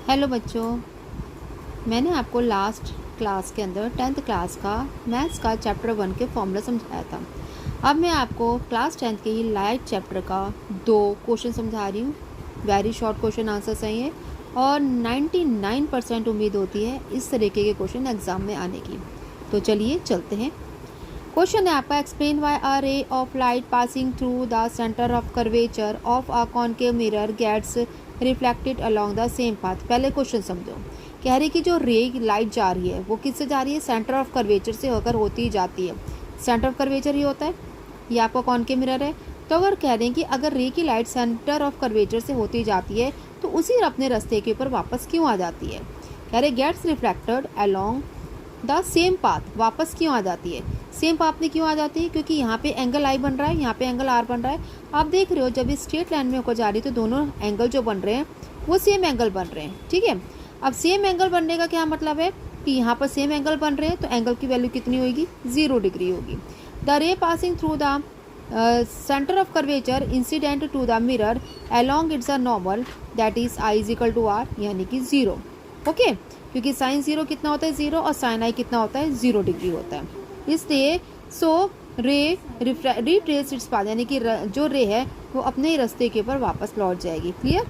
Hello बच्चों, मैंने आपको लास्ट क्लास के अंदर 10th क्लास का मैथ्स का चैप्टर 1 के फॉर्मूला समझाया था। अब मैं आपको क्लास 10th के ही लाइट चैप्टर का 2 क्वेश्चन समझा रही हूँ। वेरी शॉर्ट क्वेश्चन आंसर सही है और 99% उम्मीद होती है इस तरीके के क्वेश्चन एग्जाम में आने की। तो चलिए चलते हैं। क्वेश्चन है आपका, explain why a ray of light passing through the centre of curvature of a concave mirror gets reflected along the same path. पहले क्वेश्चन समझो। कह रही कि जो रे लाइट जा रही है वो किससे जा रही है? सेंटर ऑफ कर्वेचर से होकर होती जाती है। सेंटर ऑफ कर्वेचर ही होता है, ये आपका कॉनकेव मिरर है। तो अगर कह रहे हैं कि अगर रे की लाइट सेंटर ऑफ कर्वेचर से होती जाती है तो उसी अपने रास्ते के ऊपर वापस क्यों आ जाती है? कह रहे gets reflected along the same path, वापस क्यों आ जाती है? सेम पाथ में क्यों आ जाती है? क्योंकि यहाँ पे एंगल आई बन रहा है, यहाँ पे एंगल आर बन रहा है। आप देख रहे हो जब इस स्ट्रेट लाइन में होकर जा रही है तो दोनों एंगल जो बन रहे हैं वो सेम एंगल बन रहे हैं, ठीक है। अब सेम एंगल बनने का क्या मतलब है कि यहाँ पर सेम एंगल बन रहे हैं तो एंगल की वैल्यू कितनी होगी? 0 डिग्री होगी। The ray passing through the centre of curvature incident to the mirror along its a normal that is I is equal to R, यानी कि 0। ओके, क्योंकि साइन 0 कितना होता है? 0, और साइन आई कितना होता है? 0 डिग्री होता है। इसलिए रे रिट्रेस इट्स पाथ, यानी कि जो रे है वो अपने ही रास्ते के ऊपर वापस लौट जाएगी। क्लियर?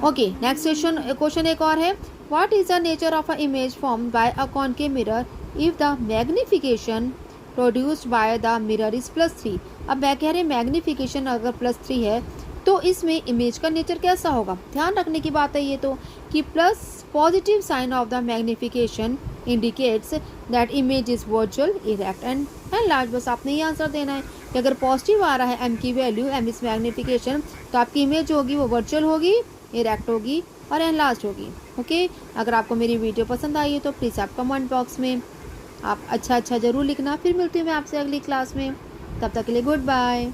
ओके, नेक्स्ट क्वेश्चन एक और है, what is the nature of a image formed by a concave mirror if the magnification produced by the mirror is +3। अब मैं कह रही मैग्निफिकेशन अगर +3 है तो इसमें इमेज का नेचर कैसा होगा? ध्यान रखने की बात है ये तो कि plus positive sign of the magnification indicates that image is virtual, erect and large. बस आपने ये आंसर देना है कि अगर पॉजिटिव आ रहा है एम की वैल्यू, एम इज मैग्निफिकेशन, तो आपकी इमेज होगी वो वर्चुअल होगी, इरेक्ट होगी और एनलार्ज होगी। ओके, अगर आपको मेरी वीडियो पसंद आई है तो प्लीज़ आप कमेंट बॉक्स में आप अच्छा ज़रूर लिखना। फिर मिलती हूँ मैं आपसे अगली क्लास में, तब तक के लिए गुड बाय।